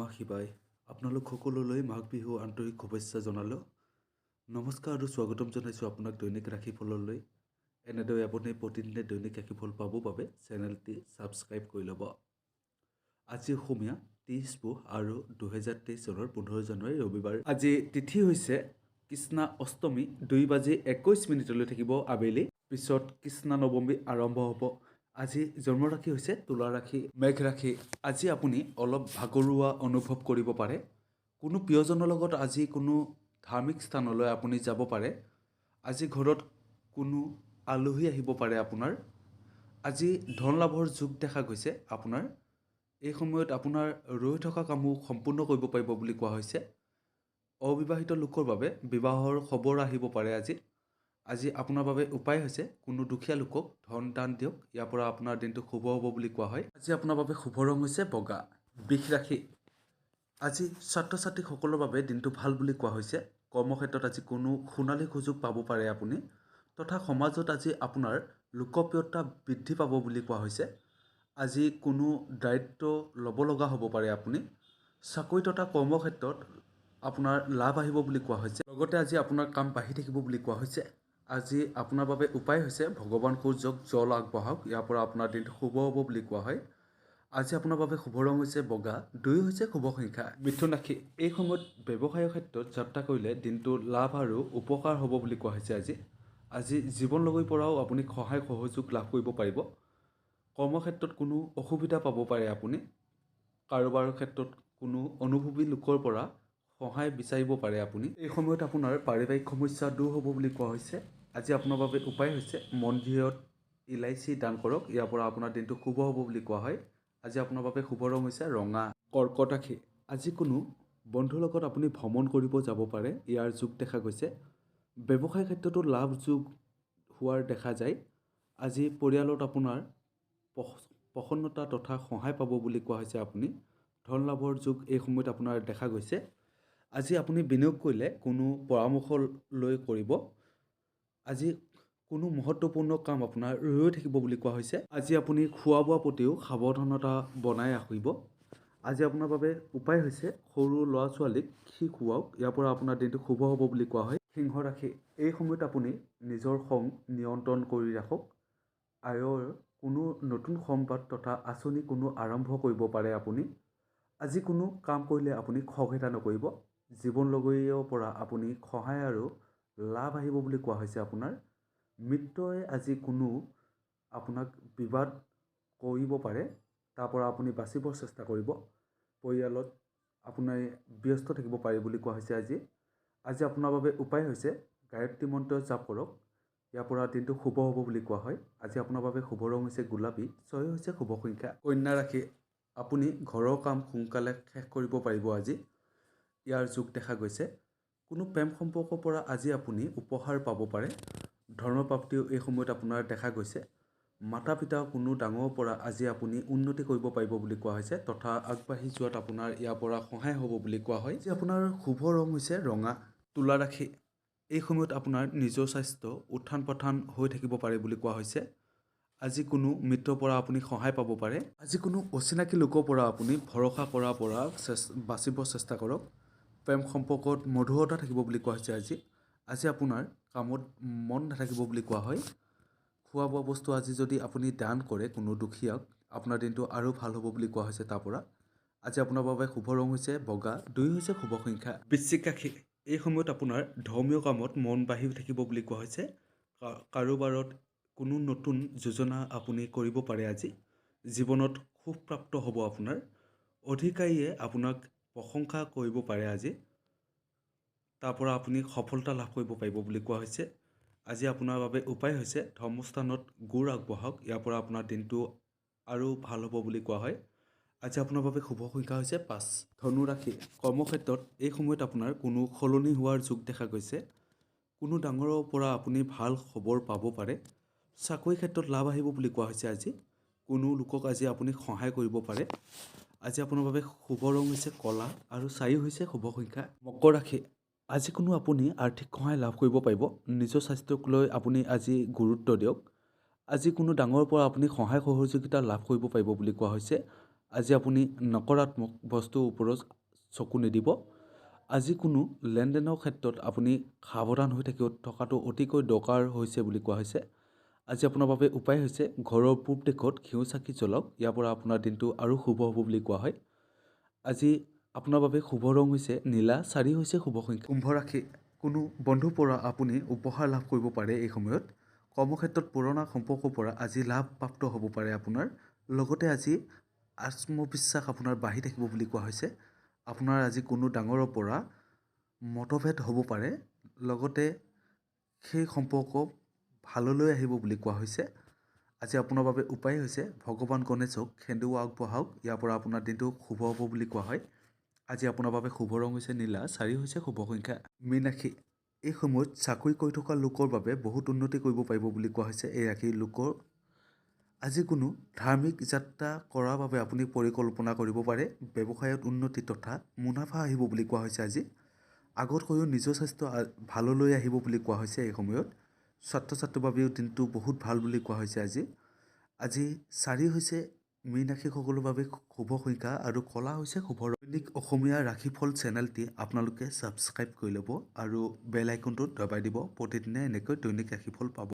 নমঃ শিৱায়। আপোনালোক সকলোলৈ মাঘ বিহু আন্তৰিক শুভেচ্ছা জনালোঁ। নমস্কাৰ আৰু স্বাগতম জনাইছোঁ আপোনাক দৈনিক ৰাশিফললৈ। এনেদৰে আপুনি প্ৰতিদিনে দৈনিক ৰাশিফল পাবৰ বাবে চেনেলটি ছাবস্ক্ৰাইব কৰি ল'ব। আজি অসমীয়া 30 পুহ আৰু 2023 চনৰ 15 জানুৱাৰী ৰবিবাৰ। আজি তিথি হৈছে কৃষ্ণা অষ্টমী 2:21 থাকিব আবেলি। পিছত কৃষ্ণা নৱমী আৰম্ভ হ'ব। আজি জন্ম ৰাশি হৈছে তুলা ৰাশি, মেঘ ৰাশি। আজি আপুনি অলপ ভাগৰুৱা অনুভৱ কৰিব পাৰে। কোনো প্ৰিয়জনৰ লগত আজি কোনো ধাৰ্মিক স্থানলৈ আপুনি যাব পাৰে। আজি ঘৰত কোনো আলহী আহিব পাৰে আপোনাৰ। আজি ধন লাভৰ যোগ দেখা গৈছে আপোনাৰ। এই সময়ত আপোনাৰ ৰৈ থকা কামো সম্পূৰ্ণ কৰিব পাৰিব বুলি কোৱা হৈছে। অবিবাহিত লোকৰ বাবে বিবাহৰ খবৰ আহিব পাৰে আজি। আজি আপোনাৰ বাবে উপায় হৈছে কোনো দুখীয়া লোকক ধন দান দিয়ক। ইয়াৰ পৰা আপোনাৰ দিনটো শুভ হ'ব বুলি কোৱা হয়। আজি আপোনাৰ বাবে শুভ ৰং হৈছে বগা। বৃষ ৰাশি। আজি ছাত্ৰ ছাত্ৰীসকলৰ বাবে দিনটো ভাল বুলি কোৱা হৈছে। কৰ্মক্ষেত্ৰত আজি কোনো সোণালী সুযোগ পাব পাৰে আপুনি, তথা সমাজত আজি আপোনাৰ লোকপ্ৰিয়তা বৃদ্ধি পাব বুলি কোৱা হৈছে। আজি কোনো দায়িত্ব ল'ব লগা হ'ব পাৰে আপুনি। চাকৰি তথা কৰ্মক্ষেত্ৰত আপোনাৰ লাভ আহিব বুলি কোৱা হৈছে। লগতে আজি আপোনাৰ কাম বাঢ়ি থাকিব বুলি কোৱা হৈছে। আজি আপোনাৰ বাবে উপায় হৈছে ভগৱান সূৰ্যক জল আগবঢ়াওক। ইয়াৰ পৰা আপোনাৰ দিনটো শুভ হ'ব বুলি কোৱা হয়। আজি আপোনাৰ বাবে শুভ ৰং হৈছে বগা। 2 হৈছে শুভ সংখ্যা। মিথুন ৰাশি। এই সময়ত ব্যৱসায়ৰ ক্ষেত্ৰত যাত্ৰা কৰিলে দিনটো লাভ আৰু উপকাৰ হ'ব বুলি কোৱা হৈছে আজি। আজি জীৱনলগীৰ পৰাও আপুনি সহায় সহযোগ লাভ কৰিব পাৰিব। কৰ্মক্ষেত্ৰত কোনো অসুবিধা পাব পাৰে আপুনি। কাৰোবাৰ ক্ষেত্ৰত কোনো অনুভৱী লোকৰ পৰা সহায় বিচাৰিব পাৰে আপুনি। এই সময়ত আপোনাৰ পাৰিবাৰিক সমস্যা দূৰ হ'ব বুলি কোৱা হৈছে। আজি আপোনাৰ বাবে উপায় হৈছে মন্দিৰত ইলাইচি দান কৰক। ইয়াৰ পৰা আপোনাৰ দিনটো শুভ হ'ব বুলি কোৱা হয়। আজি আপোনাৰ বাবে শুভ ৰং হৈছে ৰঙা। কৰ্কট ৰাশি। আজি কোনো বন্ধুৰ লগত আপুনি ভ্ৰমণ কৰিব যাব পাৰে। ইয়াৰ যোগ দেখা গৈছে। ব্যৱসায় ক্ষেত্ৰতো লাভ যোগ হোৱাৰ দেখা যায়। আজি পৰিয়ালত আপোনাৰ প্ৰসন্নতা তথা সহায় পাব বুলি কোৱা হৈছে আপুনি। ধন লাভৰ যোগ এই সময়ত আপোনাৰ দেখা গৈছে। আজি আপুনি বিনিয়োগ কৰিলে কোনো পৰামৰ্শ লৈ কৰিব। আজি কোনো মহত্বপূৰ্ণ কাম আপোনাৰ ৰৈ থাকিব বুলি কোৱা হৈছে। আজি আপুনি খোৱা বোৱাৰ প্ৰতিও সাৱধানতা বনাই ৰাখিব। আজি আপোনাৰ বাবে উপায় হৈছে সৰু ল'ৰা ছোৱালীক ঘি খুৱাওক। ইয়াৰ পৰা আপোনাৰ দিনটো শুভ হ'ব বুলি কোৱা হয়। সিংহ ৰাশি। এই সময়ত আপুনি নিজৰ খং নিয়ন্ত্ৰণ কৰি ৰাখক। আয়ৰ কোনো নতুন সম্পদ তথা আঁচনি কোনো আৰম্ভ কৰিব পাৰে আপুনি। আজি কোনো কাম কৰিলে আপুনি খগেটা নকৰিব। জীৱনলগৰীয়াৰ পৰা আপুনি সহায় আৰু লাভ আহিব বুলি কোৱা হৈছে আপোনাৰ। মিত্ৰই আজি কোনো আপোনাক বিবাদ কৰিব পাৰে, তাৰ পৰা আপুনি বাচিবৰ চেষ্টা কৰিব। পৰিয়ালত আপুনি ব্যস্ত থাকিব পাৰে বুলি কোৱা হৈছে আজি। আজি আপোনাৰ বাবে উপায় হৈছে গায়ত্ৰী মন্ত্ৰ জাপ কৰক। ইয়াৰ পৰা দিনটো শুভ হ'ব বুলি কোৱা হয়। আজি আপোনাৰ বাবে শুভ ৰং হৈছে গোলাপী। 6 হৈছে শুভ সংখ্যা। কন্যা ৰাশি। আপুনি ঘৰৰ কাম সোনকালে শেষ কৰিব পাৰিব আজি। ইয়াৰ যোগ দেখা গৈছে। কোনো প্ৰেম সম্পৰ্কৰ পৰা আজি আপুনি উপহাৰ পাব পাৰে। ধৰ্মপ্ৰাপ্তিও এই সময়ত আপোনাৰ দেখা গৈছে। মাতা পিতা কোনো ডাঙৰৰ পৰা আজি আপুনি উন্নতি কৰিব পাৰিব বুলি কোৱা হৈছে, তথা আগবাঢ়ি যোৱাত আপোনাৰ ইয়াৰ পৰা সহায় হ'ব বুলি কোৱা হয়। আজি আপোনাৰ শুভ ৰং হৈছে ৰঙা। তুলা ৰাশি। এই সময়ত আপোনাৰ নিজৰ স্বাস্থ্য উত্থান পথান হৈ থাকিব পাৰে বুলি কোৱা হৈছে। আজি কোনো মিত্ৰৰ পৰা আপুনি সহায় পাব পাৰে। আজি কোনো অচিনাকি লোকৰ পৰা আপুনি ভৰসা কৰাৰ পৰা বাচিব চেষ্টা কৰক। প্ৰেম সম্পৰ্কত মধুৰতা থাকিব বুলি কোৱা হৈছে আজি। আজি আপোনাৰ কামত মন নাথাকিব বুলি কোৱা হয়। খোৱা বোৱা বস্তু আজি যদি আপুনি দান কৰে কোনো দুখীয়াক, আপোনাৰ দিনটো আৰু ভাল হ'ব বুলি কোৱা হৈছে তাৰ পৰা। আজি আপোনাৰ বাবে শুভ ৰং হৈছে বগা। 2 হৈছে শুভ সংখ্যা। বৃশ্চিক ৰাশি। এই সময়ত আপোনাৰ ধৰ্মীয় কামত মন বাঢ়ি থাকিব বুলি কোৱা হৈছে। কাৰোবাৰত কোনো নতুন যোজনা আপুনি কৰিব পাৰে আজি। জীৱনত সুখপ্ৰাপ্ত হ'ব আপোনাৰ। অধিকাৰীয়ে আপোনাক প্ৰশংসা কৰিব পাৰে আজি। তাৰ পৰা আপুনি সফলতা লাভ কৰিব পাৰিব বুলি কোৱা হৈছে। আজি আপোনাৰ বাবে উপায় হৈছে ধৰ্মস্থানত গুৰ আগবঢ়াওক। ইয়াৰ পৰা আপোনাৰ দিনটো আৰু ভাল হ'ব বুলি কোৱা হয়। আজি আপোনাৰ বাবে শুভ সংখ্যা হৈছে 5। ধনু ৰাশি। কৰ্মক্ষেত্ৰত এই সময়ত আপোনাৰ কোনো সলনি হোৱাৰ যোগ দেখা গৈছে। কোনো ডাঙৰৰ পৰা আপুনি ভাল খবৰ পাব পাৰে। চাকৰি ক্ষেত্ৰত লাভ আহিব বুলি কোৱা হৈছে আজি। কোনো লোকক আজি আপুনি সহায় কৰিব পাৰে। আজি আপোনাৰ বাবে শুভ ৰং হৈছে কলা আৰু 4 হৈছে শুভ সংখ্যা। মকৰ ৰাশি। আজি কোনো আপুনি আৰ্থিক সহায় লাভ কৰিব পাৰিব। নিজৰ স্বাস্থ্যক লৈ আপুনি আজি গুৰুত্ব দিয়ক। আজি কোনো ডাঙৰৰ পৰা আপুনি সহায় সহযোগিতা লাভ কৰিব পাৰিব বুলি কোৱা হৈছে। আজি আপুনি নকাৰাত্মক বস্তুৰ ওপৰত চকু নিদিব। আজি কোনো লেনদেনৰ ক্ষেত্ৰত আপুনি সাৱধান হৈ থকাটো অতিকৈ দৰকাৰ হৈছে বুলি কোৱা হৈছে। আজি আপোনাৰ বাবে উপায় হৈছে ঘৰৰ পূব দিশত ঘিউ চাকি জ্বলাওক। ইয়াৰ পৰা আপোনাৰ দিনটো আৰু শুভ হ'ব বুলি কোৱা হয়। আজি আপোনাৰ বাবে শুভ ৰং হৈছে নীলা, 4 হৈছে শুভ সংখ্যা। কুম্ভ ৰাশি, কোনো বন্ধুৰ পৰা আপুনি উপহাৰ লাভ কৰিব পাৰে এই সময়ত। কৰ্মক্ষেত্ৰত পুৰণা সম্পৰ্কৰ পৰা আজি লাভ প্ৰাপ্ত হ'ব পাৰে আপোনাৰ। লগতে আজি আত্মবিশ্বাস আপোনাৰ বাঢ়ি থাকিব বুলি কোৱা হৈছে। আপোনাৰ আজি কোনো ডাঙৰৰ পৰা মতভেদ হ'ব পাৰে। লগতে সেই সম্পৰ্ক ভাললৈ আহিব বুলি কোৱা হৈছে। আজি আপোনাৰ বাবে উপায় হৈছে ভগৱান গণেশক সেন্দুৰ আগবঢ়াওক। ইয়াৰ পৰা আপোনাৰ দিনটো শুভ হ'ব বুলি কোৱা হয়। আজি আপোনাৰ বাবে শুভ ৰং হৈছে নীলা, 4 হৈছে শুভ সংখ্যা। মীন ৰাশি, এই সময়ত চাকৰি কৰি থকা লোকৰ বাবে বহুত উন্নতি কৰিব পাৰিব বুলি কোৱা হৈছে এই ৰাশিৰ লোকৰ। আজি কোনো ধাৰ্মিক যাত্ৰা কৰাৰ বাবে আপুনি পৰিকল্পনা কৰিব পাৰে। ব্যৱসায়ত উন্নতি তথা মুনাফা আহিব বুলি কোৱা হৈছে আজি। আগতকৈও নিজৰ স্বাস্থ্য ভাললৈ আহিব বুলি কোৱা হৈছে এই সময়ত। ছাত্ৰ ছাত্ৰীৰ বাবেও দিনটো বহুত ভাল বুলি কোৱা হৈছে আজি। আজি 4 হৈছে মীন ৰাশিসকলৰ বাবে শুভ সংখ্যা আৰু কলা হৈছে শুভ ৰং। দৈনিক অসমীয়া ৰাশিফল চেনেলটি আপোনালোকে ছাবস্ক্ৰাইব কৰি ল'ব আৰু বেল আইকনটো দবাই দিব। প্ৰতিদিনে এনেকৈ দৈনিক ৰাশিফল পাব।